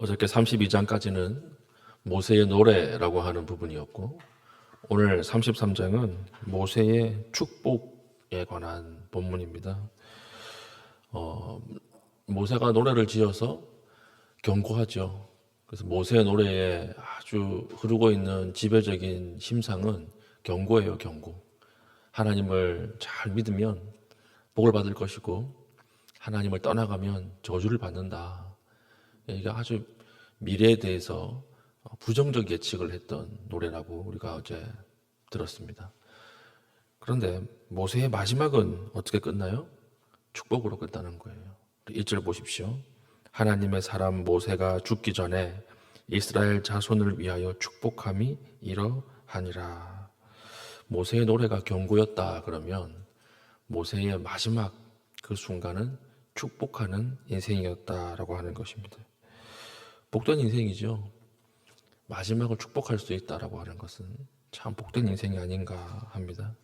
어저께 32장까지는 모세의 노래라고 하는 부분이었고, 오늘 33장은 모세의 축복에 관한 본문입니다. 모세가 노래를 지어서 경고하죠. 그래서 모세의 노래에 아주 흐르고 있는 지배적인 심상은 경고예요, 경고. 하나님을 잘 믿으면 복을 받을 것이고, 하나님을 떠나가면 저주를 받는다. 이게 아주 미래에 대해서 부정적 예측을 했던 노래라고 우리가 어제 들었습니다. 그런데 모세의 마지막은 어떻게 끝나요? 축복으로 끝나는 거예요. 1절 보십시오. 하나님의 사람 모세가 죽기 전에 이스라엘 자손을 위하여 축복함이 이러하니라. 모세의 노래가 경고였다 그러면 모세의 마지막 그 순간은 축복하는 인생이었다라고 하는 것입니다. 복된 인생이죠. 마지막을 축복할 수 있다라고 하는 것은 참 복된 인생이 아닌가 합니다.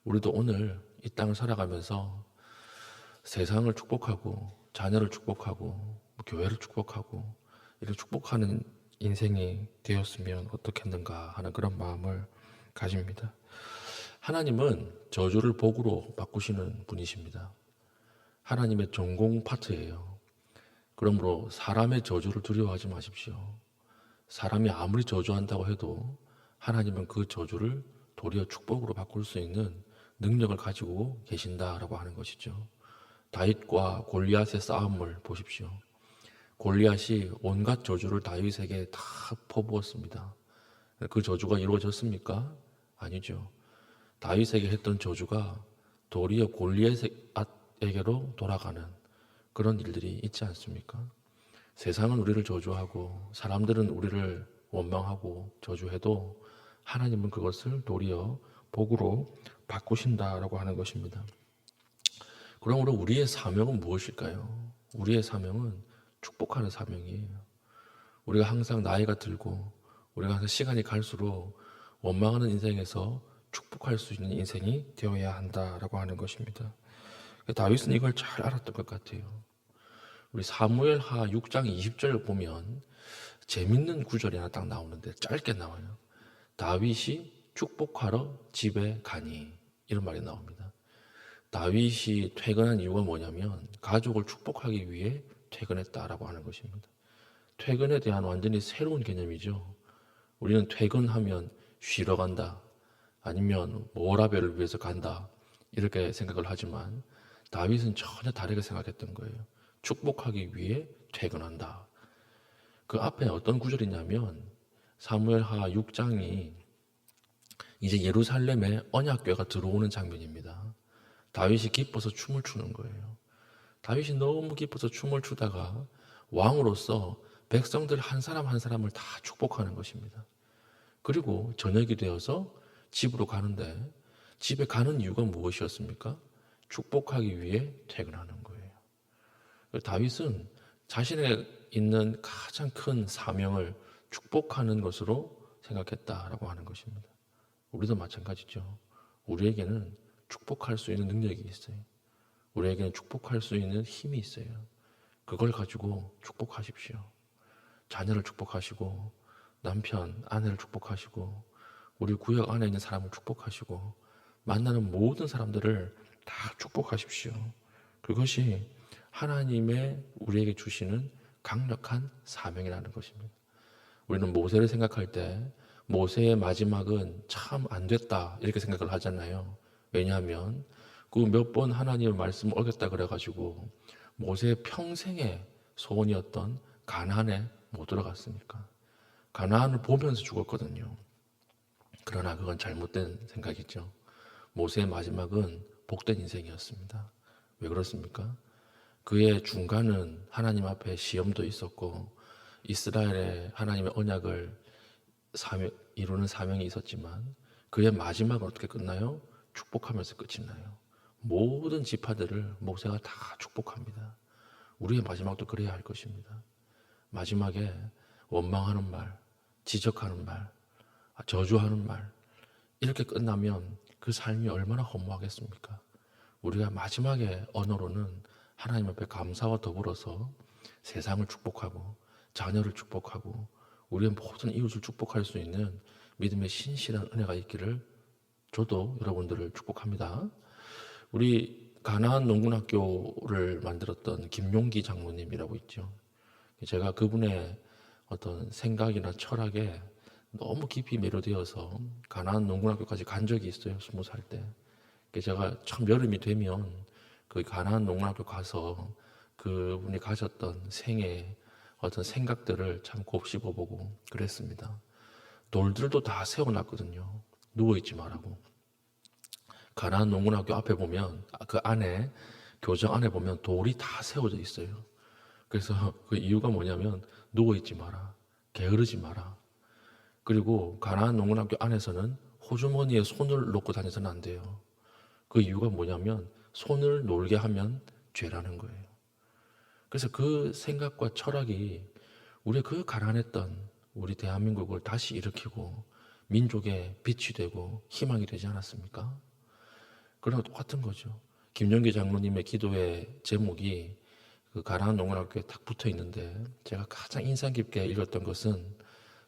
우리도 오늘 이 땅을 살아가면서 세상을 축복하고 자녀를 축복하고 교회를 축복하고 이렇게 축복하는 인생이 되었으면 어떻겠는가 하는 그런 마음을 가집니다. 하나님은 저주를 복으로 바꾸시는 분이십니다. 하나님의 전공 파트예요. 그러므로 사람의 저주를 두려워하지 마십시오. 사람이 아무리 저주한다고 해도 하나님은 그 저주를 도리어 축복으로 바꿀 수 있는 능력을 가지고 계신다라고 하는 것이죠. 다윗과 골리앗의 싸움을 보십시오. 골리앗이 온갖 저주를 다윗에게 다 퍼부었습니다. 그 저주가 이루어졌습니까? 아니죠. 다윗에게 했던 저주가 도리어 골리앗에게로 돌아가는 그런 일들이 있지 않습니까? 세상은 우리를 저주하고 사람들은 우리를 원망하고 저주해도 하나님은 그것을 도리어 복으로 바꾸신다라고 하는 것입니다. 그러므로 우리의 사명은 무엇일까요? 우리의 사명은 축복하는 사명이에요. 우리가 항상 나이가 들고 우리가 항상 시간이 갈수록 원망하는 인생에서 축복할 수 있는 인생이 되어야 한다라고 하는 것입니다. 다윗은 이걸 잘 알았던 것 같아요. 우리 사무엘하 6장 20절 보면 재밌는 구절이 하나 딱 나오는데 짧게 나와요. 다윗이 축복하러 집에 가니 이런 말이 나옵니다. 다윗이 퇴근한 이유가 뭐냐면 가족을 축복하기 위해 퇴근했다라고 하는 것입니다. 퇴근에 대한 완전히 새로운 개념이죠. 우리는 퇴근하면 쉬러 간다 아니면 워라밸을 위해서 간다 이렇게 생각을 하지만 다윗은 전혀 다르게 생각했던 거예요. 축복하기 위해 퇴근한다. 그 앞에 어떤 구절이냐면 사무엘하 6장이 이제 예루살렘에 언약궤가 들어오는 장면입니다. 다윗이 기뻐서 춤을 추는 거예요. 다윗이 너무 기뻐서 춤을 추다가 왕으로서 백성들 한 사람 한 사람을 다 축복하는 것입니다. 그리고 저녁이 되어서 집으로 가는데 집에 가는 이유가 무엇이었습니까? 축복하기 위해 퇴근하는 거예요. 다윗은 자신에 있는 가장 큰 사명을 축복하는 것으로 생각했다라고 하는 것입니다. 우리도 마찬가지죠. 우리에게는 축복할 수 있는 능력이 있어요. 우리에게는 축복할 수 있는 힘이 있어요. 그걸 가지고 축복하십시오. 자녀를 축복하시고 남편, 아내를 축복하시고 우리 구역 안에 있는 사람을 축복하시고 만나는 모든 사람들을 다 축복하십시오. 그것이 하나님의 우리에게 주시는 강력한 사명이라는 것입니다. 우리는 모세를 생각할 때 모세의 마지막은 참 안 됐다 이렇게 생각을 하잖아요. 왜냐하면 그 몇 번 하나님의 말씀을 어겼다 그래가지고 모세의 평생의 소원이었던 가나안에 못 들어갔으니까 가나안을 보면서 죽었거든요. 그러나 그건 잘못된 생각이죠. 모세의 마지막은 복된 인생이었습니다. 왜 그렇습니까? 그의 중간은 하나님 앞에 시험도 있었고 이스라엘의 하나님의 언약을 이루는 사명이 있었지만 그의 마지막은 어떻게 끝나요? 축복하면서 끝이 나요. 모든 지파들을 모세가 다 축복합니다. 우리의 마지막도 그래야 할 것입니다. 마지막에 원망하는 말, 지적하는 말, 저주하는 말 이렇게 끝나면 그 삶이 얼마나 허무하겠습니까? 우리가 마지막에 언어로는 하나님 앞에 감사와 더불어서 세상을 축복하고 자녀를 축복하고 우리의 모든 이웃을 축복할 수 있는 믿음의 신실한 은혜가 있기를 저도 여러분들을 축복합니다. 우리 가나안 농군학교를 만들었던 김용기 장로님이라고 있죠. 제가 그분의 어떤 생각이나 철학에 너무 깊이 매료되어서 가나안 농군학교까지 간 적이 있어요. 20살 때. 제가 참 여름이 되면 그 가나안 농군학교 가서 그분이 가졌던 생애 어떤 생각들을 참 곱씹어보고 그랬습니다. 돌들도 다 세워놨거든요. 누워있지 말라고. 가나안 농군학교 앞에 보면 그 안에 교정 안에 보면 돌이 다 세워져 있어요. 그래서 그 이유가 뭐냐면 누워있지 마라, 게으르지 마라. 그리고 가나안 농군학교 안에서는 호주머니에 손을 놓고 다녀서는 안 돼요. 그 이유가 뭐냐면 손을 놀게 하면 죄라는 거예요. 그래서 그 생각과 철학이 우리의 그 가난했던 우리 대한민국을 다시 일으키고 민족의 빛이 되고 희망이 되지 않았습니까? 그런 똑같은 거죠. 김용기 장로님의 기도의 제목이 그 가나안 농군학교에 딱 붙어 있는데 제가 가장 인상 깊게 읽었던 것은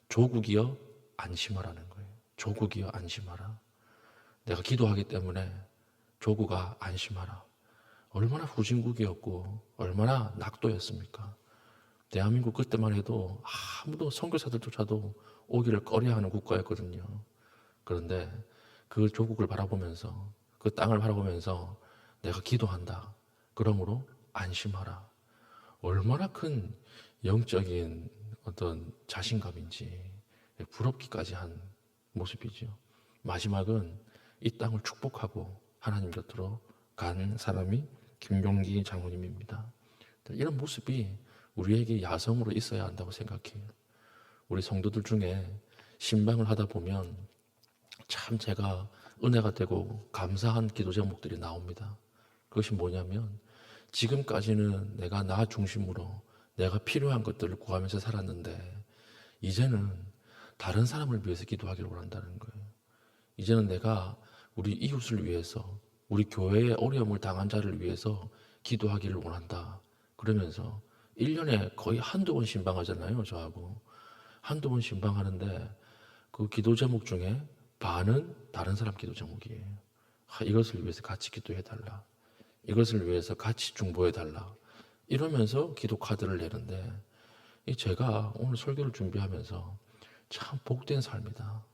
조국이여 안심하라는 거예요. 조국이여 안심하라. 내가 기도하기 때문에 조국아 안심하라. 얼마나 후진국이었고 얼마나 낙도였습니까? 대한민국 그때만 해도 아무도 선교사들조차도 오기를 꺼려하는 국가였거든요. 그런데 그 조국을 바라보면서 그 땅을 바라보면서 내가 기도한다. 그러므로 안심하라. 얼마나 큰 영적인 어떤 자신감인지 부럽기까지 한 모습이죠. 마지막은 이 땅을 축복하고 하나님 곁으로 간 사람이 김용기 장로님입니다. 이런 모습이 우리에게 야성으로 있어야 한다고 생각해요. 우리 성도들 중에 신방을 하다 보면 참 제가 은혜가 되고 감사한 기도 제목들이 나옵니다. 그것이 뭐냐면 지금까지는 내가 나 중심으로 내가 필요한 것들을 구하면서 살았는데 이제는 다른 사람을 위해서 기도하기를 원한다는 거예요. 이제는 내가 우리 이웃을 위해서 우리 교회의 어려움을 당한 자를 위해서 기도하기를 원한다. 그러면서 1년에 거의 한두 번 신방하잖아요. 저하고. 한두 번 신방하는데 그 기도 제목 중에 반은 다른 사람 기도 제목이에요. 이것을 위해서 같이 기도해달라. 이것을 위해서 같이 중보해달라. 이러면서 기도 카드를 내는데 제가 오늘 설교를 준비하면서 참 복된 삶이다.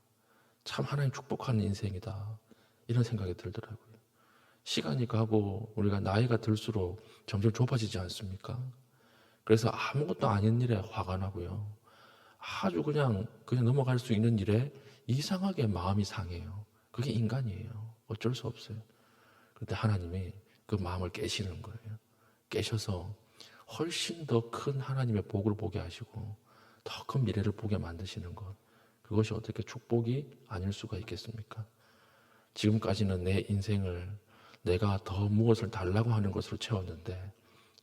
참 하나님 축복하는 인생이다. 이런 생각이 들더라고요. 시간이 가고 우리가 나이가 들수록 점점 좁아지지 않습니까? 그래서 아무것도 아닌 일에 화가 나고요. 아주 그냥 넘어갈 수 있는 일에 이상하게 마음이 상해요. 그게 인간이에요. 어쩔 수 없어요. 그런데 하나님이 그 마음을 깨시는 거예요. 깨셔서 훨씬 더 큰 하나님의 복을 보게 하시고 더 큰 미래를 보게 만드시는 것. 그것이 어떻게 축복이 아닐 수가 있겠습니까? 지금까지는 내 인생을 내가 더 무엇을 달라고 하는 것으로 채웠는데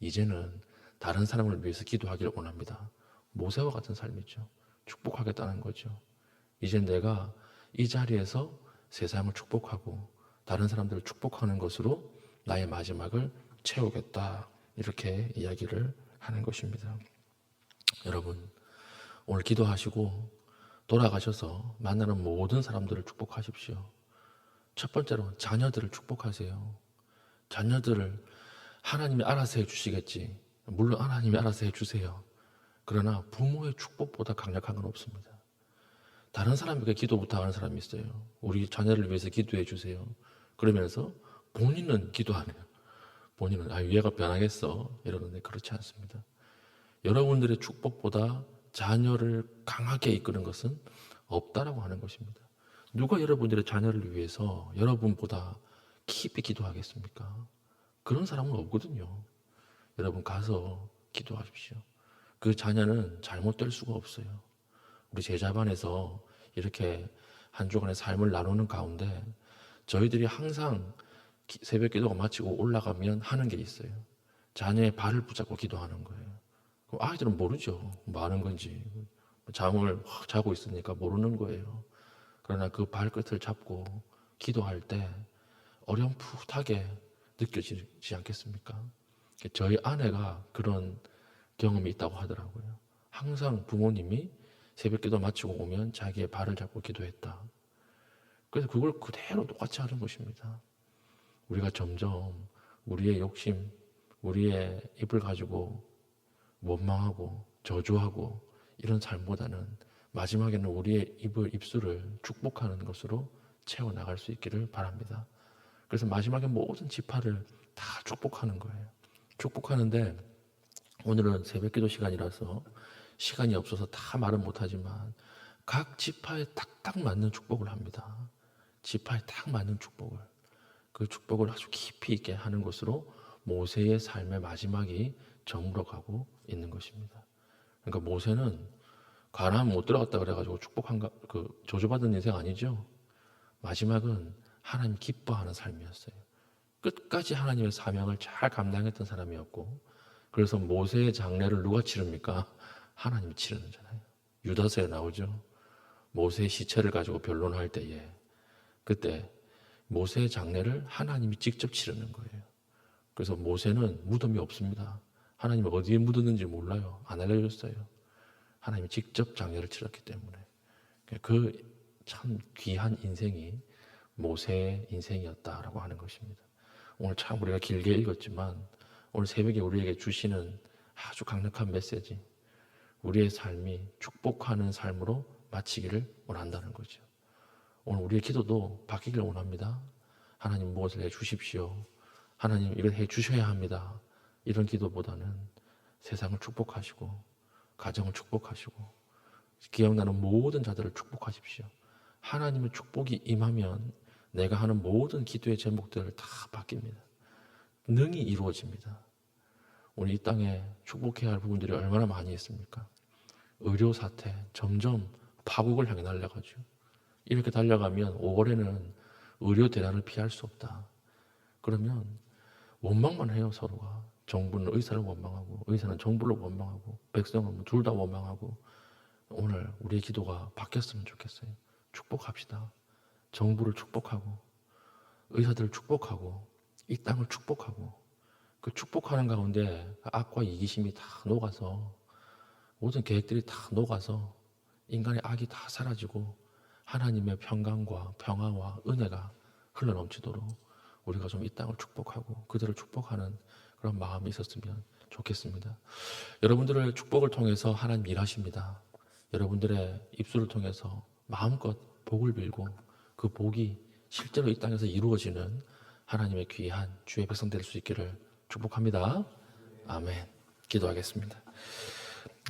이제는 다른 사람을 위해서 기도하기를 원합니다. 모세와 같은 삶이죠. 축복하겠다는 거죠. 이제 내가 이 자리에서 세상을 축복하고 다른 사람들을 축복하는 것으로 나의 마지막을 채우겠다. 이렇게 이야기를 하는 것입니다. 여러분, 오늘 기도하시고 돌아가셔서 만나는 모든 사람들을 축복하십시오. 첫 번째로 자녀들을 축복하세요. 자녀들을 하나님이 알아서 해주시겠지. 물론 하나님이 알아서 해주세요. 그러나 부모의 축복보다 강력한 건 없습니다. 다른 사람에게 기도 부탁하는 사람이 있어요. 우리 자녀를 위해서 기도해 주세요. 그러면서 본인은 기도 안 해요. 본인은 얘가 변하겠어 이러는데 그렇지 않습니다. 여러분들의 축복보다 자녀를 강하게 이끄는 것은 없다라고 하는 것입니다. 누가 여러분들의 자녀를 위해서 여러분보다 깊이 기도하겠습니까? 그런 사람은 없거든요. 여러분 가서 기도하십시오. 그 자녀는 잘못될 수가 없어요. 우리 제자반에서 이렇게 한 주간의 삶을 나누는 가운데 저희들이 항상 새벽 기도가 마치고 올라가면 하는 게 있어요. 자녀의 발을 붙잡고 기도하는 거예요. 그럼 아이들은 모르죠. 뭐 하는 건지. 잠을 확 자고 있으니까 모르는 거예요. 그러나 그 발끝을 잡고 기도할 때 어렴풋하게 느껴지지 않겠습니까? 저희 아내가 그런 경험이 있다고 하더라고요. 항상 부모님이 새벽기도 마치고 오면 자기의 발을 잡고 기도했다. 그래서 그걸 그대로 똑같이 하는 것입니다. 우리가 점점 우리의 욕심, 우리의 입을 가지고 원망하고 저주하고 이런 삶보다는 마지막에는 우리의 입술을 축복하는 것으로 채워나갈 수 있기를 바랍니다. 그래서 마지막에 모든 지파를 다 축복하는 거예요. 축복하는데 오늘은 새벽기도 시간이라서 시간이 없어서 다 말은 못하지만 각 지파에 딱딱 맞는 축복을 합니다. 지파에 딱 맞는 축복을. 그 축복을 아주 깊이 있게 하는 것으로 모세의 삶의 마지막이 저물어가고 있는 것입니다. 그러니까 모세는 가나안 못 들어갔다 그래가지고 저주받은 인생 아니죠. 마지막은 하나님 기뻐하는 삶이었어요. 끝까지 하나님의 사명을 잘 감당했던 사람이었고, 그래서 모세의 장례를 누가 치릅니까? 하나님이 치르잖아요. 유다서에 나오죠. 모세의 시체를 가지고 변론할 때에 그때 모세의 장례를 하나님이 직접 치르는 거예요. 그래서 모세는 무덤이 없습니다. 하나님이 어디에 묻었는지 몰라요. 안 알려줬어요. 하나님이 직접 장례를 치렀기 때문에. 그 참 귀한 인생이 모세의 인생이었다라고 하는 것입니다. 오늘 참 우리가 길게 읽었지만 오늘 새벽에 우리에게 주시는 아주 강력한 메시지, 우리의 삶이 축복하는 삶으로 마치기를 원한다는 거죠. 오늘 우리의 기도도 바뀌기를 원합니다. 하나님 무엇을 해주십시오. 하나님 이걸 해주셔야 합니다. 이런 기도보다는 세상을 축복하시고 가정을 축복하시고 기억나는 모든 자들을 축복하십시오. 하나님의 축복이 임하면 내가 하는 모든 기도의 제목들을 다 바뀝니다. 능히 이루어집니다. 오늘 이 땅에 축복해야 할 부분들이 얼마나 많이 있습니까? 의료 사태 점점 파국을 향해 달려가죠. 이렇게 달려가면 5월에는 의료 대란을 피할 수 없다. 그러면 원망만 해요. 서로가. 정부는 의사를 원망하고 의사는 정부를 원망하고 백성은 둘 다 원망하고. 오늘 우리의 기도가 바뀌었으면 좋겠어요. 축복합시다. 정부를 축복하고 의사들을 축복하고 이 땅을 축복하고, 그 축복하는 가운데 악과 이기심이 다 녹아서 모든 계획들이 다 녹아서 인간의 악이 다 사라지고 하나님의 평강과 평화와 은혜가 흘러넘치도록 우리가 좀 이 땅을 축복하고 그들을 축복하는 그런 마음이 있었으면 좋겠습니다. 여러분들의 축복을 통해서 하나님 일하십니다. 여러분들의 입술을 통해서 마음껏 복을 빌고 그 복이 실제로 이 땅에서 이루어지는 하나님의 귀한 주의 백성 될 수 있기를 축복합니다. 아멘. 기도하겠습니다.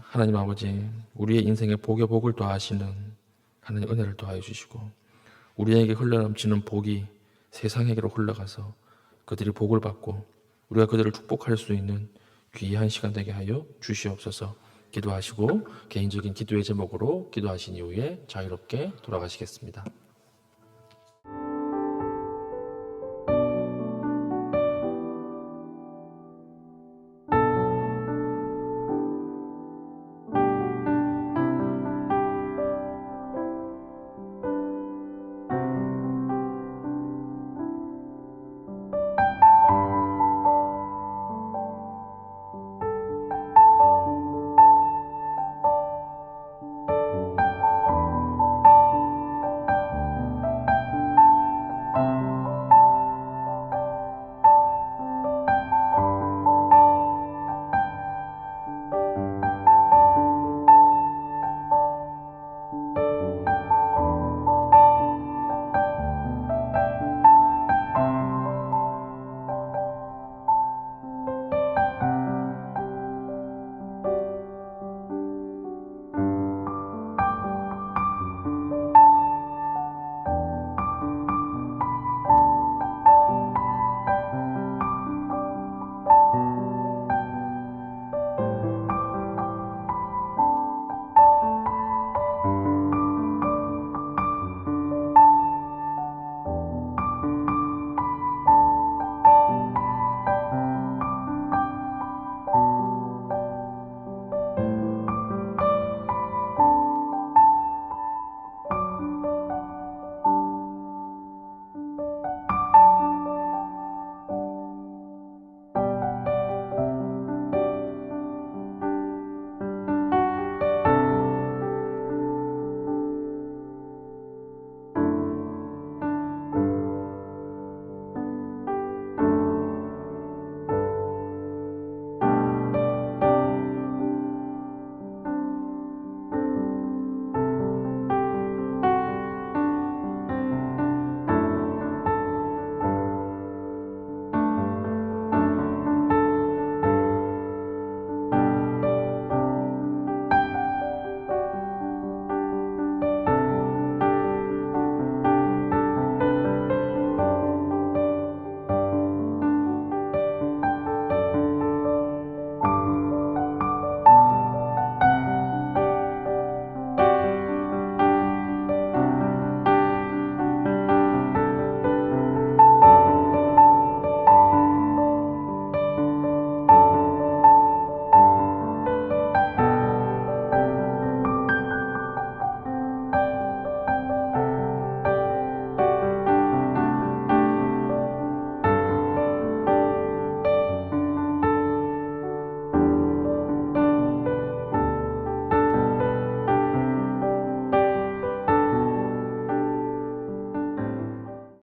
하나님 아버지, 우리의 인생에 복에 복을 더하시는 하나님 은혜를 더하여 주시고 우리에게 흘러넘치는 복이 세상에게로 흘러가서 그들이 복을 받고 우리가 그들을 축복할 수 있는 귀한 시간 되게 하여 주시옵소서. 기도하시고 개인적인 기도의 제목으로 기도하신 이후에 자유롭게 돌아가시겠습니다.